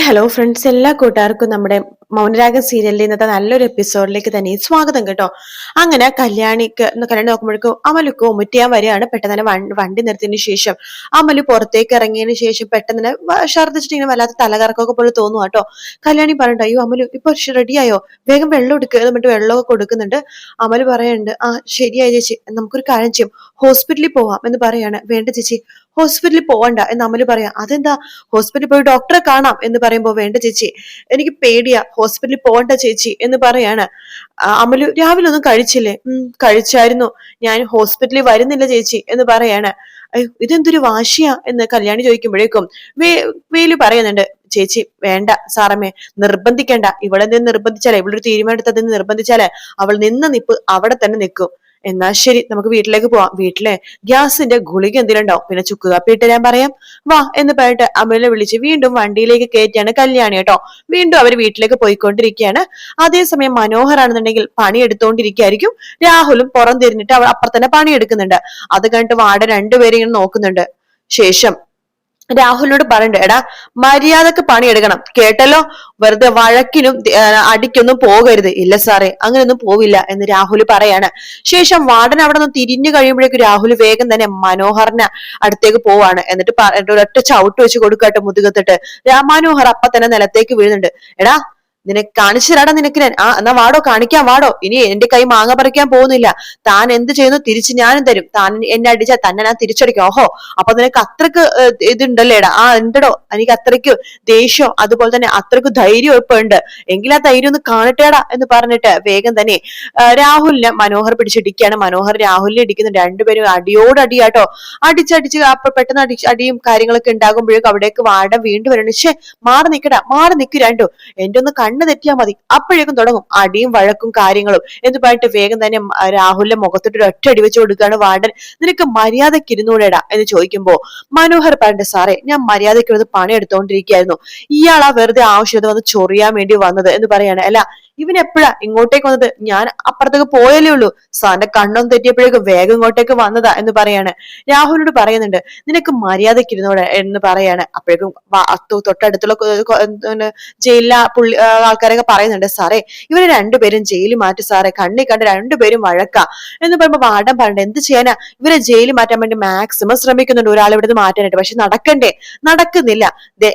Hello friends, എല്ലാ കൂട്ടുകാർക്കും നമ്മുടെ മൗനരാഗ സീരിയലിൽ ഇന്നത്തെ നല്ലൊരു എപ്പിസോഡിലേക്ക് തന്നെ സ്വാഗതം കേട്ടോ. അങ്ങനെ കല്യാണി നോക്കുമ്പോഴേക്കും അമലുക്ക് ഉമ്മറ്റിയാൻ വരികയാണ്. പെട്ടെന്ന് തന്നെ വണ്ടി നിർത്തിയതിനു ശേഷം അമലു പുറത്തേക്ക് ഇറങ്ങിയതിനു ശേഷം പെട്ടെന്ന് തന്നെ ഛർദ്ദിച്ചിട്ട് ഇങ്ങനെ വല്ലാത്ത തലകറക്കമൊക്കെ പോലെ തോന്നുക കേട്ടോ. കല്യാണി പറയണ്ട, അയ്യോ അമലു ഇപ്പൊ റെഡിയായോ, വേഗം വെള്ളം എടുക്കുക എന്നിട്ട് വെള്ളമൊക്കെ കൊടുക്കുന്നുണ്ട്. അമല് പറയുന്നുണ്ട്, ആ ശരിയായി ചേച്ചി, നമുക്കൊരു കാര്യം ചെയ്യും, ഹോസ്പിറ്റലിൽ പോവാം എന്ന് പറയാണ്. വേണ്ട ചേച്ചി, ഹോസ്പിറ്റലിൽ പോവണ്ട എന്ന് അമല് പറയാം. അതെന്താ, ഹോസ്പിറ്റലിൽ പോയി ഡോക്ടറെ കാണാം എന്ന് പറയുമ്പോ വേണ്ട ചേച്ചി, എനിക്ക് പേടിയാ, ഹോസ്പിറ്റലിൽ പോകണ്ട ചേച്ചി എന്ന് പറയാണ്. അമലു, രാവിലെ ഒന്നും കഴിച്ചില്ലേ? കഴിച്ചായിരുന്നു, ഞാൻ ഹോസ്പിറ്റലിൽ വരുന്നില്ല ചേച്ചി എന്ന് പറയാണ്. അയ്യോ ഇതെന്തൊരു വാശിയാ എന്ന് കല്യാണി ചോദിക്കുമ്പോഴേക്കും വേലു പറയുന്നുണ്ട്, ചേച്ചി വേണ്ട സാറമ്മേ, നിർബന്ധിക്കണ്ട, ഇവളെന്തെങ്കിലും നിർബന്ധിച്ചാലേ, ഇവളൊരു തീരുമാനം എടുത്തതെന്ന് നിർബന്ധിച്ചാലേ അവൾ നിന്ന നിപ്പ് അവിടെ തന്നെ നിൽക്കും. എന്നാ ശരി, നമുക്ക് വീട്ടിലേക്ക് പോവാം, വീട്ടിലെ ഗ്യാസിന്റെ ഗുളിക എന്തെങ്കിലും ഉണ്ടാവും, പിന്നെ ചുക്ക് കാപ്പി ഇട്ട് ഞാൻ പറയാം, വാ എന്ന് പറഞ്ഞിട്ട് അമലിനെ വിളിച്ച് വീണ്ടും വണ്ടിയിലേക്ക് കയറ്റിയാണ് കല്യാണി കേട്ടോ. വീണ്ടും അവർ വീട്ടിലേക്ക് പോയിക്കൊണ്ടിരിക്കുകയാണ്. അതേസമയം മനോഹരാണെന്നുണ്ടെങ്കിൽ പണിയെടുത്തോണ്ടിരിക്കുകയായിരിക്കും. രാഹുലും പുറം തിരിഞ്ഞിട്ട് അവൾ അപ്പുറത്തന്നെ പണിയെടുക്കുന്നുണ്ട്. അത് കണ്ടിട്ട് വാർഡൻ രണ്ടുപേരും ഇങ്ങനെ നോക്കുന്നുണ്ട്. ശേഷം രാഹുലിനോട് പറയണ്ട, എടാ മര്യാദക്ക് പണിയെടുക്കണം കേട്ടല്ലോ, വെറുതെ വഴക്കിനും അടിക്കൊന്നും പോകരുത്. ഇല്ല സാറേ, അങ്ങനെയൊന്നും പോവില്ല എന്ന് രാഹുൽ പറയാണ്. ശേഷം വാർഡൻ അവിടെ നിന്ന് തിരിഞ്ഞു കഴിയുമ്പോഴേക്കും രാഹുൽ വേഗം തന്നെ മനോഹറിന് അടുത്തേക്ക് പോവാണ്. എന്നിട്ട് ഒരൊറ്റ ചവിട്ട് വെച്ച് കൊടുക്കട്ടെ മുതുകത്തിട്ട്. മനോഹർ അപ്പൊ തന്നെ നിലത്തേക്ക് വീഴുന്നുണ്ട്. എടാ നിനക്ക് കാണിച്ചു തരാടാ, നിനക്ക് ഞാൻ എന്നാ വാടോ, കാണിക്കാൻ വാടോ, ഇനി എന്റെ കൈ മാങ്ങ പറിക്കാൻ പോകുന്നില്ല, താൻ എന്ത് ചെയ്യുന്നു തിരിച്ച് ഞാനും തരും, താൻ എന്നെ അടിച്ചാൽ തന്നെ ഞാൻ തിരിച്ചടിക്കും. ഓഹോ, അപ്പൊ നിനക്ക് അത്രക്ക് ഇതുണ്ടല്ലേടാ, ഉണ്ടടോ, എനിക്ക് അത്രയ്ക്ക് ദേഷ്യം അതുപോലെ തന്നെ അത്രക്ക് ധൈര്യം ഇപ്പൊ ഉണ്ട്, എങ്കിൽ ആ ധൈര്യം ഒന്ന് കാണട്ടേടാ എന്ന് പറഞ്ഞിട്ട് വേഗം തന്നെ രാഹുലിനെ മനോഹർ പിടിച്ചിടിക്കുകയാണ്. മനോഹർ രാഹുലിനെ ഇടിക്കുന്നു. രണ്ടുപേരും അടിയോടടിയാട്ടോ, അടിച്ചടിച്ച് അപ്പൊ പെട്ടെന്ന് അടിയും കാര്യങ്ങളൊക്കെ ഉണ്ടാകുമ്പോഴേക്കും അവിടേക്ക് വാടം വീണ്ടും വരണം. പക്ഷെ മാറി നിക്കടാ, മാറി നിക്ക് രണ്ടു, എന്റെ ഒന്ന് കണ്ണ് തെറ്റിയാൽ മതി, അപ്പോഴേക്കും തുടങ്ങും അടിയും വഴക്കും കാര്യങ്ങളും എന്ന് പറഞ്ഞിട്ട് വേഗം തന്നെ രാഹുലിന്റെ മുഖത്തിട്ട് ഒരു ഒറ്റ അടി വെച്ച് കൊടുക്കുകയാണ് വാർഡൻ. നിനക്ക് മര്യാദക്ക് ഇരുന്നൂടെടാ എന്ന് ചോദിക്കുമ്പോ മനോഹർ പറഞ്ഞിട്ട്, സാറേ ഞാൻ മര്യാദയ്ക്ക് പണി എടുത്തോണ്ടിരിക്കുകയായിരുന്നു, ഇയാളാ വെറുതെ ആവശ്യം വന്ന് ചൊറിയാൻ വേണ്ടി വന്നത് എന്ന് പറയാണ്. അല്ല ഇവൻ എപ്പോഴാ ഇങ്ങോട്ടേക്ക് വന്നത്, ഞാൻ അപ്പുറത്തേക്ക് പോയല്ലേ ഉള്ളൂ, സാറിന്റെ കണ്ണൊന്നും തെറ്റിയപ്പോഴേക്കും വേഗം ഇങ്ങോട്ടേക്ക് വന്നതാ എന്ന് പറയാണ്. രാഹുലിനോട് പറയുന്നുണ്ട്, നിനക്ക് മര്യാദക്ക് ഇരുന്നോടെ എന്ന് പറയാണ്. അപ്പോഴേക്കും തൊട്ടടുത്തുള്ള ജയിലിലെ ആൾക്കാരൊക്കെ പറയുന്നുണ്ട്, സാറേ ഇവര് രണ്ടുപേരും ജയിലിൽ മാറ്റി സാറേ, കണ്ണി കണ്ട് രണ്ടുപേരും വഴക്കാ എന്ന് പറയുമ്പോ വാർഡൻ പറഞ്ഞിട്ട്, എന്ത് ചെയ്യാനാ, ഇവരെ ജയിലിൽ മാറ്റാൻ വേണ്ടി മാക്സിമം ശ്രമിക്കുന്നുണ്ട് ഒരാളെ ഇവിടുന്ന് മാറ്റാനായിട്ട്, പക്ഷെ നടക്കുന്നില്ല.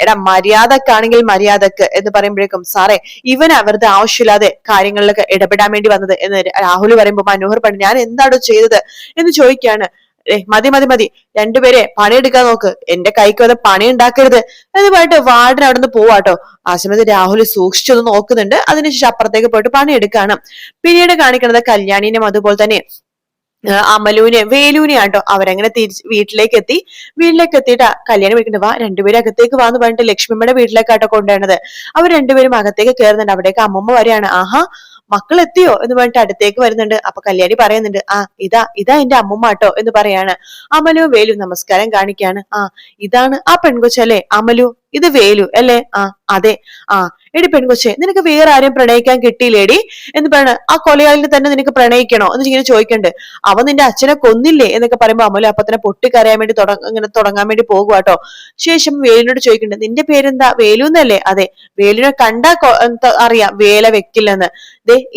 എടാ മര്യാദക്കാണെങ്കിൽ മര്യാദക്ക് എന്ന് പറയുമ്പോഴേക്കും, സാറേ ഇവനാ വെറുതെ ആവശ്യമില്ലാതെ കാര്യങ്ങളിലൊക്കെ ഇടപെടാൻ വേണ്ടി വന്നത് എന്ന് രാഹുൽ പറയുമ്പോ മനോഹർ പറഞ്ഞു, ഞാൻ എന്താണോ ചെയ്തത് എന്ന് ചോദിക്കുകയാണ്. മതി മതി മതി, രണ്ടുപേരെ പണിയെടുക്കാൻ നോക്ക്, എന്റെ കൈക്ക് വന്ന് പണി ഉണ്ടാക്കരുത് എന്ന് പറഞ്ഞിട്ട് വാർഡൻ അവിടെ നിന്ന് പോവാട്ടോ. ആ സമയത്ത് രാഹുൽ സൂക്ഷിച്ചൊന്ന് നോക്കുന്നുണ്ട്. അതിനുശേഷം അപ്പുറത്തേക്ക് പോയിട്ട് പണിയെടുക്കാണ്. പിന്നീട് കാണിക്കുന്നത് കല്യാണിനും അതുപോലെ തന്നെ അമലുവിനെ വേലുവിനെ ആട്ടോ. അവരങ്ങനെ തിരിച്ച് വീട്ടിലേക്ക് എത്തിയിട്ട് കല്യാണം വിളിക്കുന്നുണ്ട്, വാ രണ്ടുപേരും അകത്തേക്ക് വാന്ന് പറഞ്ഞിട്ട് ലക്ഷ്മിമ്മയുടെ വീട്ടിലേക്കാട്ടോ കൊണ്ടുവരുന്നത്. അവർ രണ്ടുപേരും അകത്തേക്ക് കയറുന്നുണ്ട്. അവിടേക്ക് അമ്മമ്മ വരെയാണ്. ആഹാ മക്കൾ എത്തിയോ എന്ന് പറഞ്ഞിട്ട് അടുത്തേക്ക് വരുന്നുണ്ട്. അപ്പൊ കല്യാണി പറയുന്നുണ്ട്, ഇതാ എന്റെ അമ്മമ്മ ആട്ടോ എന്ന് പറയാണ്. അമലു വേലു നമസ്കാരം കാണിക്കാണ്. ഇതാണ് ആ പെൺകൊച്ചല്ലേ അമലു, ഇത് വേലു അല്ലേ? അതെ. എടി പെൺകൊച്ചെ, നിനക്ക് വേറെ ആരെയും പ്രണയിക്കാൻ കിട്ടിയില്ലേടി എന്ന് പറയണ, ആ കൊലയാളിനെ തന്നെ നിനക്ക് പ്രണയിക്കണോ എന്ന് ഇങ്ങനെ ചോദിക്കണ്ട്. അവൻ നിന്റെ അച്ഛനെ കൊന്നില്ലേ എന്നൊക്കെ പറയുമ്പോ അമലു അപ്പൊ തന്നെ പൊട്ടിക്കരയാൻ വേണ്ടി ഇങ്ങനെ തുടങ്ങാൻ വേണ്ടി പോകുവാട്ടോ. ശേഷം വേലുവിനോട് ചോദിക്കുന്നുണ്ട്, നിന്റെ പേരെന്താ? വേലു എന്നല്ലേ? അതെ. വേലുവിനെ കണ്ടാ അറിയാം വേല വെക്കില്ലെന്ന്.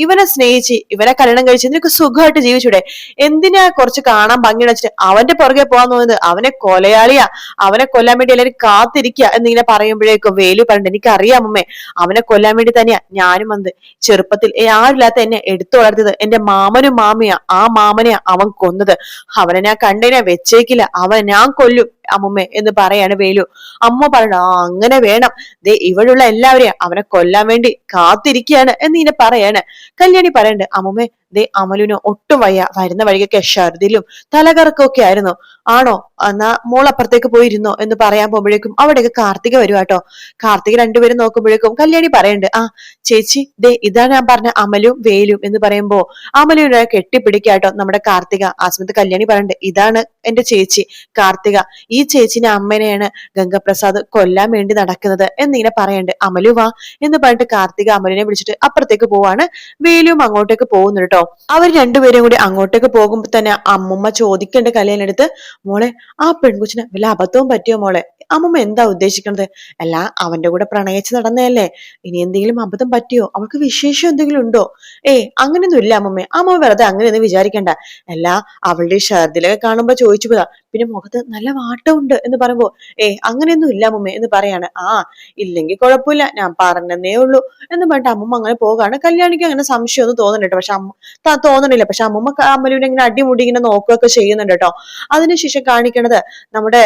ഇവനെ സ്നേഹിച്ച് ഇവനെ കല്യാണം കഴിച്ച് നിനക്ക് സുഖമായിട്ട് ജീവിച്ചൂടെ? എന്തിനാ കുറച്ച് കാണാൻ ഭംഗി വെച്ചിട്ട് അവന്റെ പുറകെ പോകാൻ തോന്നുന്നത്? അവനെ കൊലയാളിയാ, അവനെ കൊല്ലാൻ വേണ്ടി എല്ലാവരും കാത്തിരിക്കുക എന്നിങ്ങനെ പറയുമ്പോഴേക്കും വേലു പറഞ്ഞിട്ട്, എനിക്ക് അറിയാമമ്മേ, അവനെ കൊല്ലാൻ വേണ്ടി തന്നെയാ ഞാനും വന്നത്. ചെറുപ്പത്തിൽ ആരില്ലാത്ത എന്നെ എടുത്തു വളർത്തിയത് എന്റെ മാമനും മാമിയാ, ആ മാമനെയാ അവൻ കൊന്നത്. അവനെ ഞാൻ കണ്ടതിനെ വെച്ചേക്കില്ല, അവനെ ഞാൻ കൊല്ലും അമ്മുമ്മ എന്ന് പറയാണ് വേലു. അമ്മ പറയണ, അങ്ങനെ വേണം, ഇവിടെയുള്ള എല്ലാവരെയും അവനെ കൊല്ലാൻ വേണ്ടി കാത്തിരിക്കുകയാണ് എന്നിങ്ങനെ പറയാണ്. കല്യാണി പറയണ്ട്, അമ്മുമ്മേ അമലുവിന് ഒട്ടും വയ്യ, വരുന്ന വഴിക്കൊക്കെ ഛർദിലും തലകറക്കമൊക്കെ ആയിരുന്നു. ആണോ, എന്നാ മോൾ അപ്പുറത്തേക്ക് പോയിരുന്നോ എന്ന് പറയാൻ പോകുമ്പോഴേക്കും അവിടേക്ക് കാർത്തിക വരുവാട്ടോ. കാർത്തിക രണ്ടുപേരും നോക്കുമ്പോഴേക്കും കല്യാണി പറയണ്ട്, ചേച്ചി ഇതാണ് ഞാൻ പറഞ്ഞ അമലും വേലും എന്ന് പറയുമ്പോ അമലുവിനെ കെട്ടിപ്പിടിക്കാട്ടോ നമ്മുടെ കാർത്തിക. ആ സമയത്ത് കല്യാണി പറയണ്ട്, ഇതാണ് എന്റെ ചേച്ചി കാർത്തിക, ഈ ചേച്ചിന്റെ അമ്മനെയാണ് ഗംഗപ്രസാദ് കൊല്ലാൻ വേണ്ടി നടക്കുന്നത് എന്നിങ്ങനെ പറയണ്ട്. അമലു വാ എന്ന് പറഞ്ഞിട്ട് കാർത്തിക അമലിനെ വിളിച്ചിട്ട് അപ്പുറത്തേക്ക് പോവാണ്. വേലുവും അങ്ങോട്ടേക്ക് പോകുന്നു കേട്ടോ. അവർ രണ്ടുപേരും കൂടി അങ്ങോട്ടേക്ക് പോകുമ്പോ തന്നെ അമ്മുമ്മ ചോദിക്കേണ്ട കല്യാണെടുത്ത്, മോളെ ആ പെൺകുച്ചിന് വല്ല അബദ്ധവും പറ്റിയോ മോളെ? അമ്മുമ്മ എന്താ ഉദ്ദേശിക്കുന്നത്? അല്ല അവന്റെ കൂടെ പ്രണയിച്ച് നടന്നതല്ലേ, ഇനി എന്തെങ്കിലും അബദ്ധം പറ്റിയോ? അവൾക്ക് വിശേഷം എന്തെങ്കിലും ഉണ്ടോ? അങ്ങനെയൊന്നും ഇല്ല അമ്മുമ്മേ. അമ്മ വെറുതെ അങ്ങനെയൊന്നും വിചാരിക്കണ്ട. അല്ല അവളുടെ ഷർദിലൊക്കെ കാണുമ്പോ ചോദിച്ചു പോതാ, പിന്നെ മുഖത്ത് നല്ല വാട്ടമുണ്ട് എന്ന് പറയുമ്പോ അങ്ങനെയൊന്നും ഇല്ല അമ്മുമ്മേ എന്ന് പറയാണ്. ഇല്ലെങ്കിൽ കുഴപ്പമില്ല, ഞാൻ പറഞ്ഞതേ ഉള്ളൂ എന്ന് പറഞ്ഞിട്ട് അമ്മുമ്മ അങ്ങനെ പോകാണ്. കല്യാണിക്ക് അങ്ങനെ സംശയമൊന്നും തോന്നുന്നുണ്ട്. പക്ഷെ തോന്നണില്ല. പക്ഷെ അമ്മുമ്മ അമ്മലുവിനെ ഇങ്ങനെ അടിമുടി ഇങ്ങനെ നോക്കുകയൊക്കെ ചെയ്യുന്നുണ്ട് കേട്ടോ. അതിനുശേഷം കാണിക്കണത് നമ്മുടെ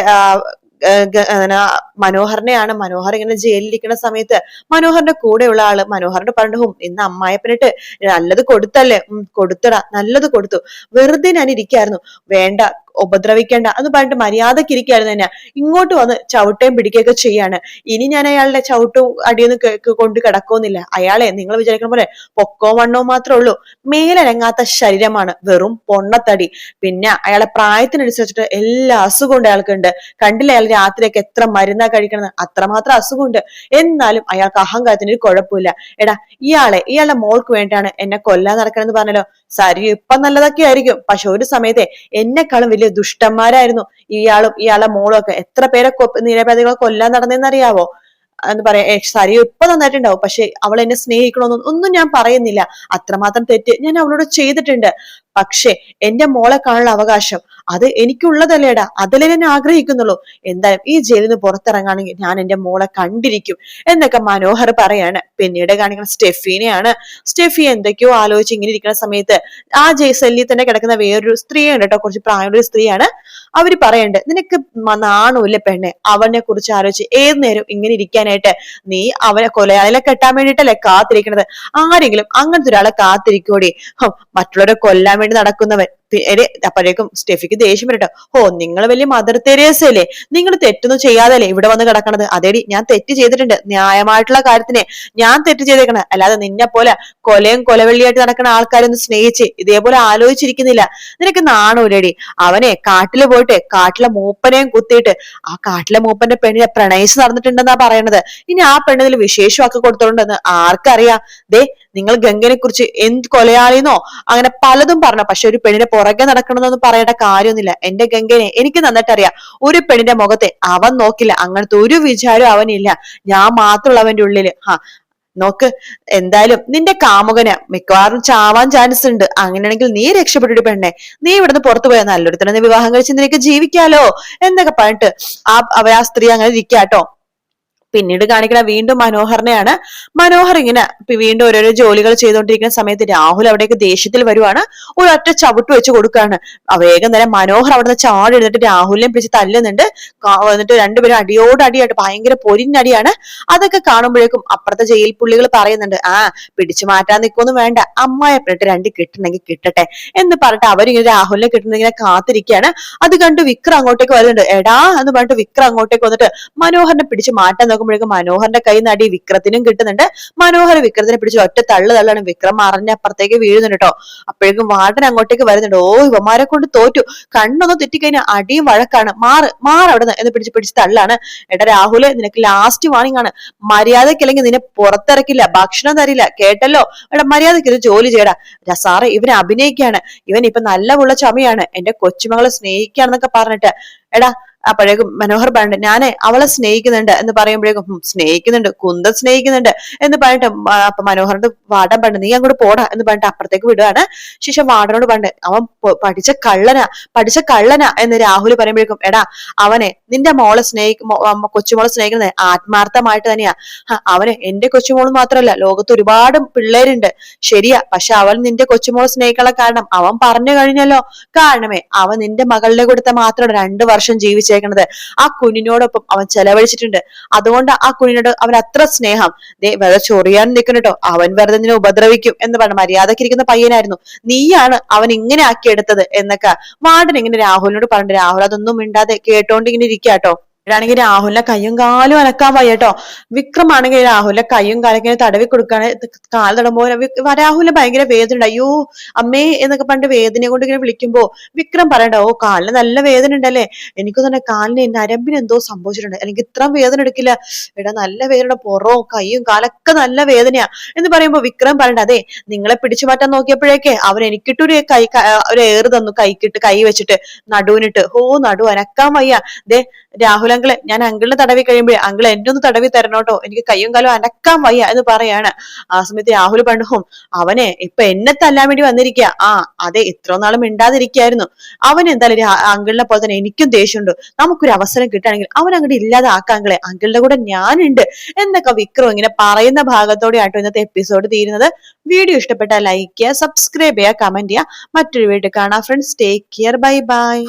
മനോഹരനെയാണ്. മനോഹർ ഇങ്ങനെ ജയിലിലിരിക്കുന്ന സമയത്ത് മനോഹറിന്റെ കൂടെയുള്ള ആള് മനോഹറിന്റെ പറഞ്ഞു, ഇന്ന് അമ്മായപ്പനിട്ട് നല്ലത് കൊടുത്തല്ലേ? കൊടുത്തടാ, നല്ലത് കൊടുത്തു. വെറുതെ ഞാൻ ഇരിക്കായിരുന്നു, വേണ്ട ഉപദ്രവിക്കേണ്ട എന്ന് പറഞ്ഞിട്ട് മര്യാദക്ക് ഇരിക്കായിരുന്നു. തന്നെ ഇങ്ങോട്ട് വന്ന് ചവിട്ടയും പിടിക്കുകയൊക്കെ ചെയ്യാണ്. ഇനി ഞാൻ അയാളുടെ ചവിട്ടും അടിയൊന്നും കൊണ്ട് കിടക്കുന്നില്ല. അയാളെ നിങ്ങൾ വിചാരിക്കുന്ന പോലെ പൊക്കവും വണ്ണവും മാത്രമേ ഉള്ളൂ, മേലനങ്ങാത്ത ശരീരമാണ്, വെറും പൊണ്ണത്തടി. പിന്നെ അയാളെ പ്രായത്തിനനുസരിച്ചിട്ട് എല്ലാ അസുഖവും അയാൾക്കുണ്ട്. കണ്ടില്ല അയാൾ രാത്രിയൊക്കെ എത്ര മരുന്നാ കഴിക്കണത്? അത്രമാത്രം അസുഖമുണ്ട്. എന്നാലും അയാൾക്ക് അഹങ്കാരത്തിന് ഒരു കുഴപ്പമില്ല. എടാ, ഇയാളുടെ മോൾക്ക് വേണ്ടിയാണ് എന്നെ കൊല്ലാൻ നടക്കണമെന്ന് പറഞ്ഞല്ലോ. സരി ഇപ്പൊ നല്ലതൊക്കെ ആയിരിക്കും, പക്ഷെ ഒരു സമയത്തെ എന്നെക്കാളും വലിയ ദുഷ്ടന്മാരായിരുന്നു ഇയാളുടെ മോളും ഒക്കെ. എത്ര പേരെ നിരപരാധികളെ കൊല്ലാൻ നടന്നെന്നറിയാവോ എന്ന് പറയാ. സരി ഇപ്പൊ നന്നായിട്ടുണ്ടാവും, പക്ഷെ അവൾ എന്നെ സ്നേഹിക്കണമെന്നൊന്നും ഞാൻ പറയുന്നില്ല. അത്രമാത്രം തെറ്റ് ഞാൻ അവളോട് ചെയ്തിട്ടുണ്ട്. പക്ഷെ എന്റെ മോളെ കാണാനുള്ള അവകാശം അത് എനിക്കുള്ളതല്ലേടാ, അതിലെ ഞാൻ ആഗ്രഹിക്കുന്നുള്ളൂ. എന്തായാലും ഈ ജയിലിൽ നിന്ന് പുറത്തിറങ്ങാണെങ്കിൽ ഞാൻ എന്റെ മോളെ കണ്ടിരിക്കും എന്നൊക്കെ മനോഹർ പറയാണ്. പിന്നീട് കാണിക്കുന്ന സ്റ്റെഫീനെയാണ്. സ്റ്റെഫി എന്തൊക്കെയോ ആലോചിച്ച് ഇങ്ങനെ ഇരിക്കുന്ന സമയത്ത് ആ സെല്ലിൽ തന്നെ കിടക്കുന്ന വേറൊരു സ്ത്രീയാണ് കേട്ടോ, കുറച്ച് പ്രായമുള്ള സ്ത്രീയാണ്. അവര് പറയണ്ട്, നിനക്ക് നാണമില്ല പെണ്ണെ, അവനെ കുറിച്ച് ആലോചിച്ച് ഏത് നേരം ഇങ്ങനെ ഇരിക്കാനായിട്ട്? നീ അവനെ കൊലയാളികളെ കെട്ടാൻ വേണ്ടിയിട്ടല്ലേ കാത്തിരിക്കണത്? ആരെങ്കിലും അങ്ങനത്തെ ഒരാളെ കാത്തിരിക്കോടി? മറ്റുള്ളവരെ കൊല്ലാൻ വേണ്ടി നടക്കുന്നവൻ. അപ്പോഴേക്കും സ്റ്റെഫിക്ക് ദേഷ്യം വരട്ടോ. നിങ്ങൾ വലിയ മദർ തെരേസ അല്ലേ? നിങ്ങൾ തെറ്റൊന്നും ചെയ്യാതല്ലേ ഇവിടെ വന്ന് കിടക്കണത്? അതേടി, ഞാൻ തെറ്റ് ചെയ്തിട്ടുണ്ട്, ന്യായമായിട്ടുള്ള കാര്യത്തിന് ഞാൻ തെറ്റ് ചെയ്തേക്കണ. അല്ലാതെ നിന്നെ പോലെ കൊലയും കൊലവെള്ളിയായിട്ട് നടക്കുന്ന ആൾക്കാരൊന്നും സ്നേഹിച്ച് ഇതേപോലെ ആലോചിച്ചിരിക്കുന്നില്ല. നിനക്ക് നാണൂലടി? അവനെ കാട്ടില് പോയിട്ട് കാട്ടിലെ മൂപ്പനെയും കുത്തിയിട്ട് ആ കാട്ടിലെ മൂപ്പന്റെ പെണ്ണിനെ പ്രണയിച്ച് നടന്നിട്ടുണ്ടെന്നാ പറയണത്. ഇനി ആ പെണ്ണിൽ വിശേഷമാക്കി കൊടുത്തോണ്ടെന്ന് ആർക്കറിയാം? നിങ്ങൾ ഗംഗനെ കുറിച്ച് എന്ത് കൊലയാളിന്നോ അങ്ങനെ പലതും പറഞ്ഞു, പക്ഷെ ഒരു പെണ്ണിനെ പുറകെ നടക്കണമെന്നൊന്നും പറയേണ്ട കാര്യമൊന്നുമില്ല. എന്റെ ഗംഗനെ എനിക്ക് നന്നായിട്ട് അറിയാം. ഒരു പെണ്ണിന്റെ മുഖത്തെ അവൻ നോക്കില്ല, അങ്ങനത്തെ ഒരു വിചാരം അവനില്ല. ഞാൻ മാത്രമുള്ള അവന്റെ ഉള്ളില്. നോക്ക്, എന്തായാലും നിന്റെ കാമുകന് മിക്കവാറും ചാവാൻ ചാൻസ് ഉണ്ട്. അങ്ങനെയാണെങ്കിൽ നീ രക്ഷപ്പെട്ടു പെണ്ണെ, നീ ഇവിടുന്ന് പുറത്തു പോയാൽ നല്ലൊരു തന്നെ വിവാഹം കഴിച്ച് നിനക്ക് ജീവിക്കാലോ എന്നൊക്കെ പറഞ്ഞിട്ട് ആ സ്ത്രീ അങ്ങനെ ഇരിക്കാട്ടോ. പിന്നീട് കാണിക്കണ വീണ്ടും മനോഹറിനെയാണ്. മനോഹർ ഇങ്ങനെ വീണ്ടും ഓരോരോ ജോലികൾ ചെയ്തുകൊണ്ടിരിക്കുന്ന സമയത്ത് രാഹുൽ അവിടേക്ക് ദേഷ്യത്തിൽ വരുവാണ്. ഒരൊറ്റ ചവിട്ട് വെച്ച് കൊടുക്കാണ്. വേഗം തന്നെ മനോഹർ അവിടുന്ന് ചാടി എടുത്തിട്ട് രാഹുലിനെ പിടിച്ച് തല്ലുന്നുണ്ട്. എന്നിട്ട് രണ്ടുപേരും അടിയോടടിയായിട്ട് ഭയങ്കര പൊരിഞ്ഞടിയാണ്. അതൊക്കെ കാണുമ്പോഴേക്കും അപ്പുറത്തെ ജയിൽ പുള്ളികൾ പറയുന്നുണ്ട്, പിടിച്ചു മാറ്റാൻ നിൽക്കൊന്നും വേണ്ട, അമ്മായപ്പെട്ട് രണ്ട് കിട്ടണമെങ്കിൽ കിട്ടട്ടെ എന്ന് പറഞ്ഞിട്ട് അവരിങ്ങനെ രാഹുലിനെ കിട്ടുന്നിങ്ങനെ കാത്തിരിക്കുകയാണ്. അത് കണ്ട് വിക്രം അങ്ങോട്ടേക്ക് വരുന്നുണ്ട്. എടാ എന്ന് പറഞ്ഞിട്ട് വിക്രം അങ്ങോട്ടേക്ക് വന്നിട്ട് മനോഹറിനെ പിടിച്ച് മാറ്റാൻ നോക്കുമ്പോഴേക്കും മനോഹറിന്റെ കൈ നടി വിക്രത്തിനും കിട്ടുന്നുണ്ട്. മനോഹർ വിക്രത്തിനെ പിടിച്ച് ഒറ്റ തള്ളാണ്. വിക്രം മറിഞ്ഞ അപ്പുറത്തേക്ക് വീഴുന്നുണ്ട് കേട്ടോ. അപ്പോഴേക്കും വാർഡൻ അങ്ങോട്ടേക്ക് വരുന്നുണ്ട്. ഇവന്മാരെ കൊണ്ട് തോറ്റു, കണ്ണൊന്നും തെറ്റിക്കഴിഞ്ഞാൽ അടിയും വഴക്കാണ്, മാറവിടുന്ന് എന്ന് പിടിച്ച് തള്ളാണ്. എടാ രാഹുല്, നിനക്ക് ലാസ്റ്റ് വാണിംഗ് ആണ്, മര്യാദക്കില്ലെങ്കിൽ നിന്നെ പുറത്തിറക്കില്ല, ഭക്ഷണം തരില്ല, കേട്ടല്ലോ? എടാ മര്യാദക്ക് ഇത് ജോലി ചെയ്യടാ. സാറേ ഇവൻ അഭിനയിക്കാണ്, ഇവൻ ഇപ്പൊ നല്ല ഉള്ള ചമയാണ്, എന്റെ കൊച്ചുമകളെ സ്നേഹിക്കാണെന്നൊക്കെ പറഞ്ഞിട്ട്. എടാ അപ്പോഴേക്കും മനോഹർ പറഞ്ഞു, ഞാനേ അവളെ സ്നേഹിക്കുന്നുണ്ട് എന്ന് പറയുമ്പോഴേക്കും സ്നേഹിക്കുന്നുണ്ട്, കുന്തം സ്നേഹിക്കുന്നുണ്ട് എന്ന് പറഞ്ഞിട്ട് അപ്പൊ മനോഹറിന്റെ വാടൻ പറഞ്ഞു, നീ അങ്ങോട്ട് പോടാ എന്ന് പറഞ്ഞിട്ട് അപ്പുറത്തേക്ക് വിടുകയാണ്. ശേഷം വാടനോട് പറഞ്ഞു, അവൻ പഠിച്ച കള്ളനാ എന്ന് രാഹുൽ പറയുമ്പോഴേക്കും, എടാ അവനെ നിന്റെ മോളെ കൊച്ചുമോളെ സ്നേഹിക്കുന്നത് ആത്മാർത്ഥമായിട്ട് തന്നെയാ. അവന് എന്റെ കൊച്ചുമോള് മാത്രമല്ല, ലോകത്ത് ഒരുപാട് പിള്ളേരുണ്ട്, ശരിയാ, പക്ഷെ അവൻ നിന്റെ കൊച്ചുമോളെ സ്നേഹിക്കാനുള്ള കാരണം അവൻ പറഞ്ഞു കഴിഞ്ഞല്ലോ. കാരണമേ അവൻ നിന്റെ മകളുടെ കൊടുത്ത മാത്രമാണ് 2 വർഷം ജീവിച്ചേക്കണത്. ആ കുഞ്ഞിനോടൊപ്പം അവൻ ചെലവഴിച്ചിട്ടുണ്ട്. അതുകൊണ്ട് ആ കുഞ്ഞിനോട് അവൻ അത്ര സ്നേഹം. വെറുതെ ചൊറിയാൻ നിൽക്കണട്ടോ, അവൻ വെറുതെ നിന്നെ ഉപദ്രവിക്കും എന്ന് പറഞ്ഞു. മര്യാദക്കിരിക്കുന്ന പയ്യനായിരുന്നു, നീയാണ് അവൻ ഇങ്ങനെ ആക്കിയെടുത്തത് എന്നൊക്കെ വാർഡൻ ഇങ്ങനെ രാഹുലിനോട് പറഞ്ഞു. രാഹുൽ അതൊന്നും മിണ്ടാതെ കേട്ടോണ്ട് ഇങ്ങനെ ഇരിക്കാട്ടോ. ആണെങ്കിൽ രാഹുലിന്റെ കയ്യും കാലും അനക്കാൻ വയ്യ കേട്ടോ. വിക്രമാണെങ്കിൽ രാഹുലിന്റെ കയ്യും കാലൊക്കെ തടവി കൊടുക്കാണ്. കാൽ തടമ്പോ രാഹുലിന് ഭയങ്കര വേദന ഉണ്ട്. അയ്യോ അമ്മേ എന്നൊക്കെ പണ്ട് വേദനയെ കൊണ്ട് ഇങ്ങനെ വിളിക്കുമ്പോ വിക്രം പറയണ്ട, ഓ കാലിന് നല്ല വേദന ഉണ്ടല്ലേ, എനിക്ക് തന്നെ കാലിന് നരമ്പിന് എന്തോ സംഭവിച്ചിട്ടുണ്ട്, അല്ലെങ്കിൽ ഇത്രയും വേദന എടുക്കില്ല, എടാ നല്ല വേദന, പുറവും കയ്യും കാലൊക്കെ നല്ല വേദനയാ എന്ന് പറയുമ്പോ വിക്രം പറയണ്ട, അതെ നിങ്ങളെ പിടിച്ചു മാറ്റാൻ നോക്കിയപ്പോഴേക്കെ അവൻ എനിക്കിട്ടൊരു ഒരു ഏറ് തന്നു, കൈ വെച്ചിട്ട് നടുവിനിട്ട്. ഓ നടു അനക്കാൻ വയ്യ. ദേ രാഹുൽ അങ്കിളെ, ഞാൻ അങ്കിളിനെ തടവി കഴിയുമ്പോഴേ അങ്കിൾ എന്നെ ഒന്ന് തടവി തരണോട്ടോ, എനിക്ക് കയ്യും കാലും അനക്കാൻ വയ്യ എന്ന് പറയാണ്. ആ സമയത്ത് രാഹുൽ പണ്ടും അവനെ ഇപ്പൊ എന്നെ തല്ലാൻ വേണ്ടി വന്നിരിക്കുക. ആ അതെ, ഇത്ര നാളും മിണ്ടാതിരിക്കായിരുന്നു. അവൻ എന്തായാലും അങ്കിളിനെ പോലെ തന്നെ എനിക്കും ദേഷ്യമുണ്ട്. നമുക്കൊരു അവസരം കിട്ടുകയാണെങ്കിൽ അവൻ അങ്ങോട്ട് ഇല്ലാതെ ആക്കാങ്കളെ, അങ്കിളിന്റെ കൂടെ ഞാനുണ്ട് എന്നൊക്കെ വിക്രം ഇങ്ങനെ പറയുന്ന ഭാഗത്തോടെ ആട്ടോ ഇന്നത്തെ എപ്പിസോഡ് തീരുന്നത്. വീഡിയോ ഇഷ്ടപ്പെട്ടാൽ ലൈക്ക് ചെയ്യുക, സബ്സ്ക്രൈബ് ചെയ്യുക, കമന്റ് ചെയ്യുക. മറ്റൊരു വീഡിയോ കാണാം friends. Take care, bye bye.